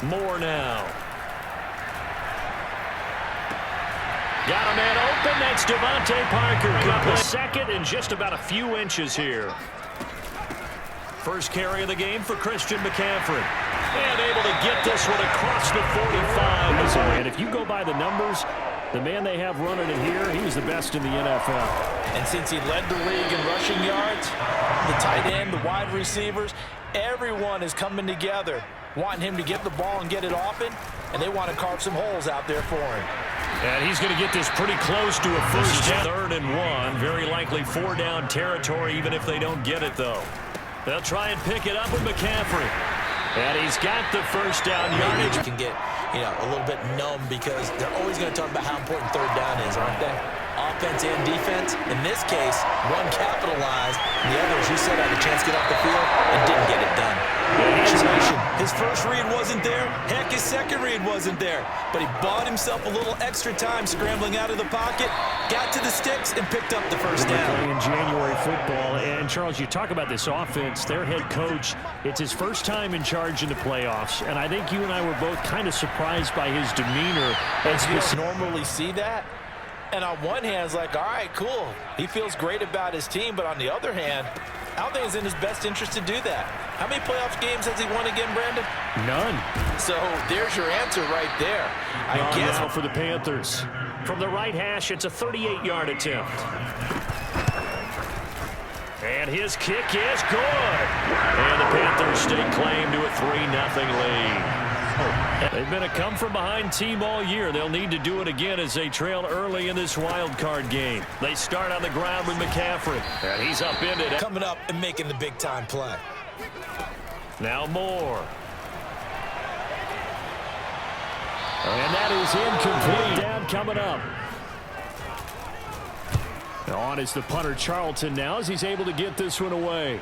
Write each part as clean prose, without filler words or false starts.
Moore now. Got a man open. That's Devontae Parker. Got the second in just about a few inches here. First carry of the game for Christian McCaffrey. And able to get this one across the 45. And if you go by the numbers, the man they have running it here, he was the best in the NFL. And since he led the league in rushing yards, the tight end, the wide receivers, everyone is coming together, wanting him to get the ball and get it often, and they want to carve some holes out there for him. And he's going to get this pretty close to a first down. 3rd and 1. Very likely 4-down territory, even if they don't get it, though. They'll try and pick it up with McCaffrey. And he's got the first down yardage. You can get, a little bit numb because they're always going to talk about how important 3rd down is, aren't they? Offense and defense. In this case, one capitalized, and the other, as you said, had a chance to get off the field and didn't get it done. His first read wasn't there. Heck, his second read wasn't there. But he bought himself a little extra time scrambling out of the pocket, got to the sticks, and picked up the first down. Playing January football. And, Charles, you talk about this offense. Their head coach, it's his first time in charge in the playoffs. And I think you and I were both kind of surprised by his demeanor. As you don't normally see that. And on one hand, it's like, all right, cool. He feels great about his team. But on the other hand, I don't think it's in his best interest to do that. How many playoff games has he won again, Brandon? None. So there's your answer right there. I guess now for the Panthers. From the right hash, it's a 38-yard attempt. And his kick is good. And the Panthers stake claim to a 3-0 lead. They've been a come-from-behind team all year. They'll need to do it again as they trail early in this wild card game. They start on the ground with McCaffrey. And he's upended. Coming up and making the big-time play. Now Moore. And that is incomplete. Down coming up. On is the punter Charlton now as he's able to get this one away.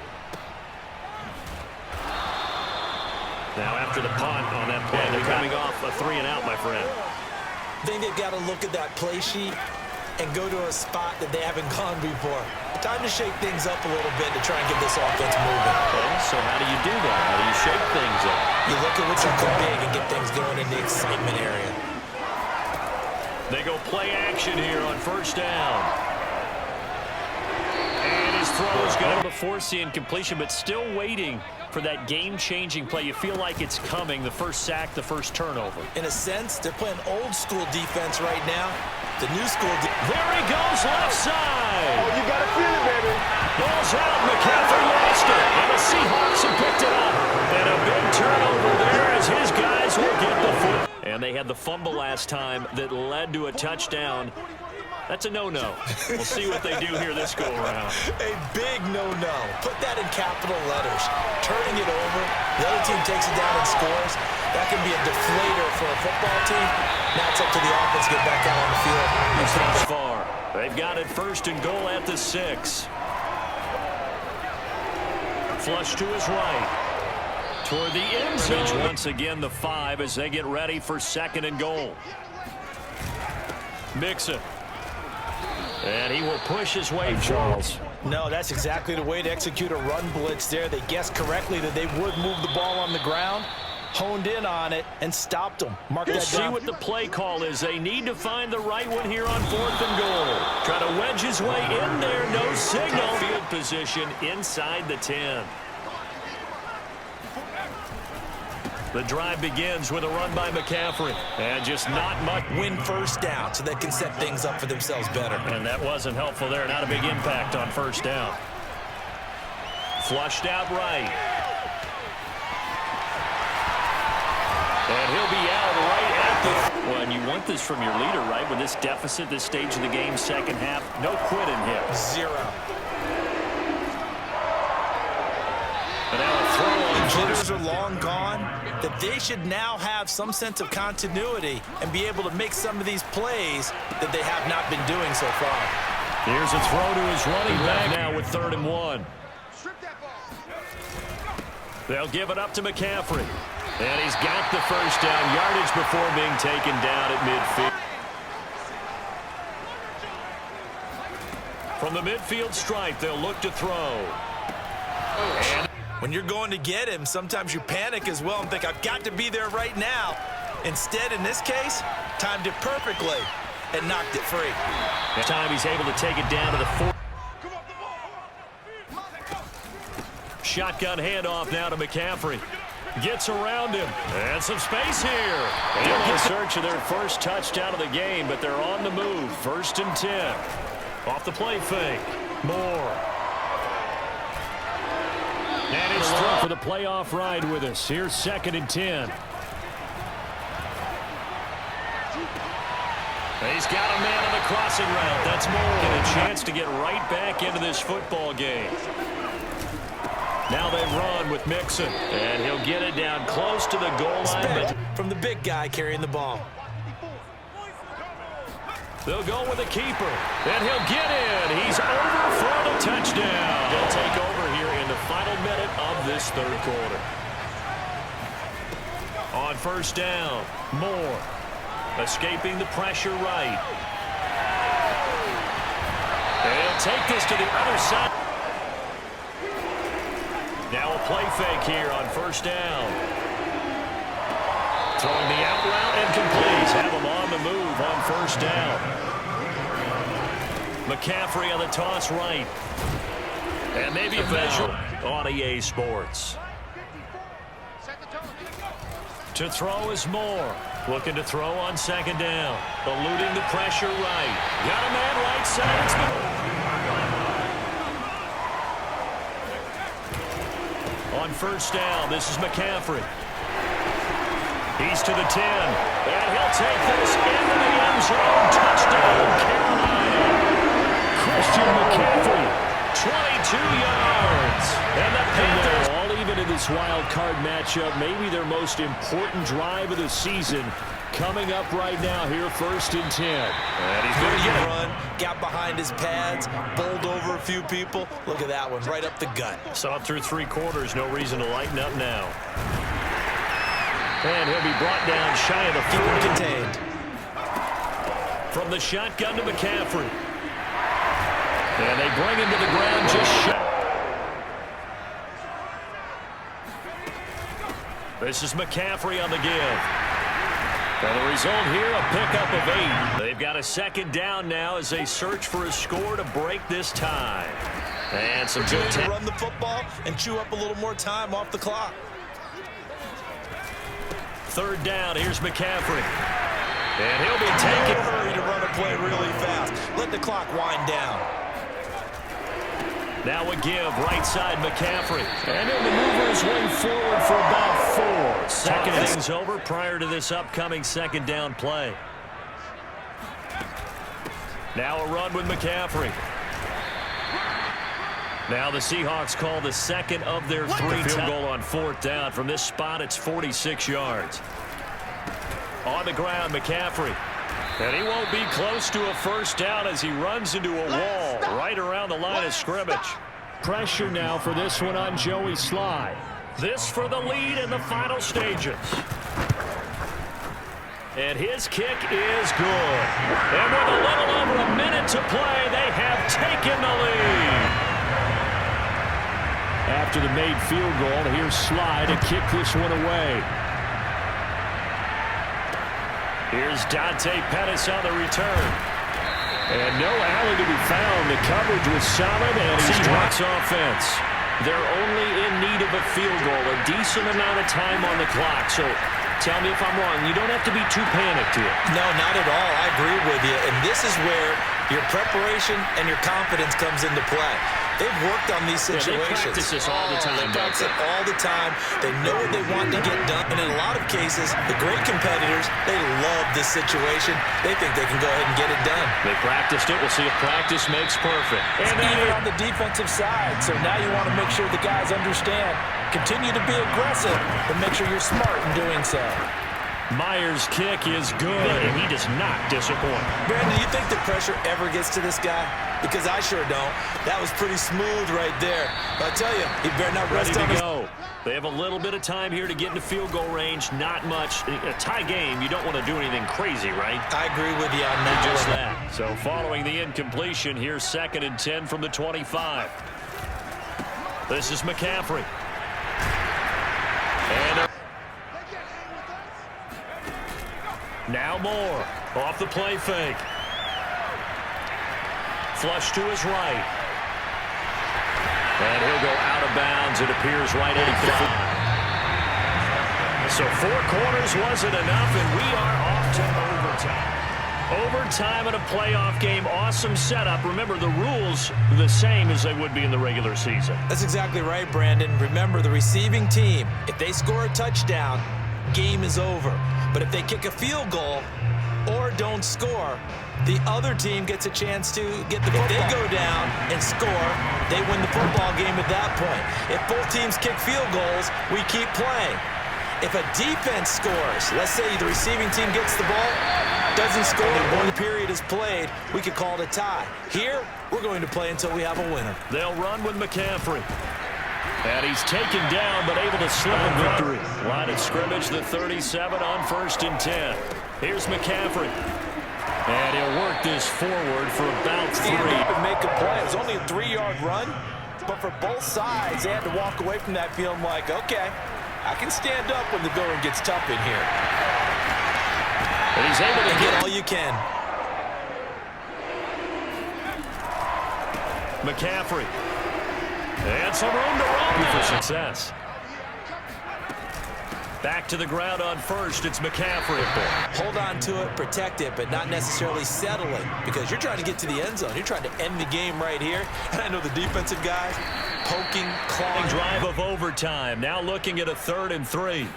Now after the punt on that play, they're coming off a 3-and-out, my friend. I think they've got to look at that play sheet and go to a spot that they haven't gone before. Time to shake things up a little bit to try and get this offense moving. Okay, so how do you do that? How do you shake things up? You look at what's something big and get things going in the excitement area. They go play action here on first down. And his throw is going to force the incompletion, but still waiting for that game-changing play. You feel like it's coming, the first sack, the first turnover. In a sense, they're playing old-school defense right now. The new school there he goes, left side. Oh, you got to feel it, baby. Ball's out. McCaffrey lost it. And the Seahawks have picked it up. And a big turnover there as his guys will get the foot. And they had the fumble last time that led to a touchdown. That's a no-no. We'll see what they do here this go-around. A big no-no. Put that in capital letters. Turning it over. The other team takes it down and scores. That can be a deflator for a football team. Now it's up to the offense to get back out on the field. Thus far, they've got it 1st and goal at the 6. Flush to his right. Toward the end zone. Once again, the 5 as they get ready for 2nd and goal. Mixon. And he will push his way forward. No, that's exactly the way to execute a run blitz there. They guessed correctly that they would move the ball on the ground, honed in on it, and stopped them. Mark that down. See what the play call is. They need to find the right one here on 4th and goal. Try to wedge his way in there. No signal. Field position inside the 10. The drive begins with a run by McCaffrey. And just not much. Win first down so they can set things up for themselves better. And that wasn't helpful there. Not a big impact on first down. Flushed out right. And he'll be out right at the... Well, and you want this from your leader, right? With this deficit, this stage of the game, second half, no quitting here. 0. And now a throw on Jitters are long gone. That they should now have some sense of continuity and be able to make some of these plays that they have not been doing so far. Here's a throw to his running back now with 3rd and 1. They'll give it up to McCaffrey. And he's got the first down yardage before being taken down at midfield. From the midfield stripe, they'll look to throw. And When you're going to get him, sometimes you panic as well and think, I've got to be there right now. Instead, in this case, timed it perfectly and knocked it free. This time he's able to take it down to the 4. Shotgun handoff now to McCaffrey. Gets around him. And some space here. In search of their first touchdown of the game, but they're on the move. 1st and 10. Off the play fake. Moore. And it's thrown for the playoff ride with us. Here's 2nd and 10. He's got a man on the crossing route. That's Moore. And a chance to get right back into this football game. Now they run with Mixon. And he'll get it down close to the goal line. From the big guy carrying the ball. They'll go with the keeper. And he'll get in. He's over for the touchdown. They'll take over here in the final minute of this 3rd quarter. On 1st down, Moore. Escaping the pressure right. They'll take this to the other side. Now a play fake here on 1st down. Throwing the out route and complete. Have him on the move on 1st down. McCaffrey on the toss right. And maybe a visual on EA Sports. To throw is Moore. Looking to throw on 2nd down. Eluding the pressure right. Got a man right side. On 1st down, this is McCaffrey. He's to the 10. And he'll take this into the end zone. Touchdown, Carolina. Christian McCaffrey, 22 yards. And the Panthers all even in this wild card matchup. Maybe their most important drive of the season coming up right now here, 1st and 10. And he's going to get a run, got behind his pads, bowled over a few people. Look at that one, right up the gut. So up through 3 quarters, no reason to lighten up now. And he'll be brought down shy of the 40. Contained. From the shotgun to McCaffrey. And they bring him to the ground just shy. This is McCaffrey on the give. And the result here, a pickup of 8. They've got a 2nd down now as they search for a score to break this tie. And some good to run the football and chew up a little more time off the clock. 3rd down, here's McCaffrey. And he'll be taking. Hurry to run a play really fast. Let the clock wind down. Now a give, right side McCaffrey. And he'll maneuver his way forward for about 4. Second innings over prior to this upcoming 2nd down play. Now a run with McCaffrey. Now the Seahawks call the 2nd of their 3 field goal on 4th down. From this spot, it's 46 yards. On the ground, McCaffrey. And he won't be close to a 1st down as he runs into a wall right around the line of scrimmage. Pressure now for this one on Joey Slye. This for the lead in the final stages. And his kick is good. And with a little over a minute to play, they have taken the lead. After the made field goal, here's Slye to kick this one away. Here's Dante Pettis on the return. And no alley to be found. The coverage was solid, and he drops offense. They're only in need of a field goal, a decent amount of time on the clock. So tell me if I'm wrong. You don't have to be too panicked here. No, not at all. I agree with you. And this is where your preparation and your confidence comes into play. They've worked on these situations. Yeah, they practice this all the time. They practice it all the time. They know what they want to get done. And in a lot of cases, the great competitors, they love this situation. They think they can go ahead and get it done. They practiced it. We'll see if practice makes perfect. And even on the defensive side. So now you want to make sure the guys understand. Continue to be aggressive, but make sure you're smart in doing so. Myers' kick is good, and he does not disappoint. Brandon, do you think the pressure ever gets to this guy? Because I sure don't. That was pretty smooth right there. But I tell you, he better not rest on his... Go. They have a little bit of time here to get into field goal range. Not much. A tie game, you don't want to do anything crazy, right? I agree with you on that. Just that. So following the incompletion, here's 2nd and 10 from the 25. This is McCaffrey. And now Moore off the play fake. Flush to his right. And he'll go out of bounds. It appears right at the 5. So 4 quarters wasn't enough, and we are off to overtime. Overtime in a playoff game, awesome setup. Remember, the rules the same as they would be in the regular season. That's exactly right, Brandon. Remember, the receiving team, if they score a touchdown, game is over. But if they kick a field goal or don't score, the other team gets a chance to get the football. If they go down and score, they win the football game at that point. If both teams kick field goals, we keep playing. If a defense scores, let's say the receiving team gets the ball, doesn't score, one period is played, we could call it a tie. Here, we're going to play until we have a winner. They'll run with McCaffrey. And he's taken down, but able to slip in victory. Line of scrimmage, the 37 on 1st and 10. Here's McCaffrey. And he'll work this forward for about 3. And make a play. It was only a 3-yard run, but for both sides, they had to walk away from that feeling like, okay, I can stand up when the going gets tough in here. And he's able to get all you can. McCaffrey. And some room to run for success. Back to the ground on 1st. It's McCaffrey. Hold on to it, protect it, but not necessarily settle it, because you're trying to get to the end zone. You're trying to end the game right here. And I know the defensive guys poking, clawing. Drive of overtime. Now looking at a 3rd and 3.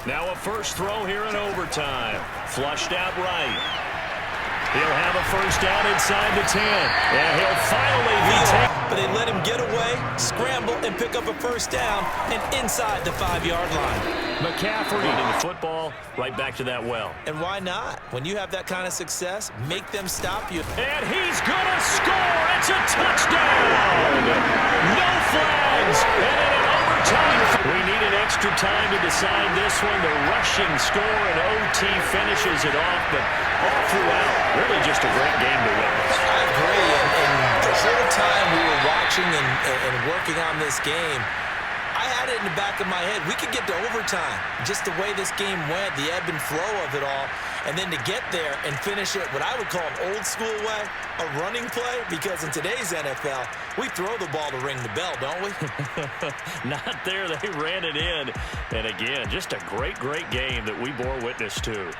Now a first throw here in overtime. Flushed out right. He'll have a first down inside the 10. And he'll finally be taken. But they let him get away, scramble, and pick up a first down and inside the 5-yard line. McCaffrey in the football, right back to that well. And why not? When you have that kind of success, make them stop you. And he's going to score. It's a touchdown. No flags. And in an overtime. We need an extra time to decide this one. The rushing score and OT finishes it off, but all throughout, really just a great game to witness. I agree, and the whole time we were watching and working on this game, I had it in the back of my head. We could get to overtime. Just the way this game went, the ebb and flow of it all, and then to get there and finish it what I would call an old school way, a running play, because in today's NFL, we throw the ball to ring the bell, don't we? Not there. They ran it in. And again, just a great, great game that we bore witness to.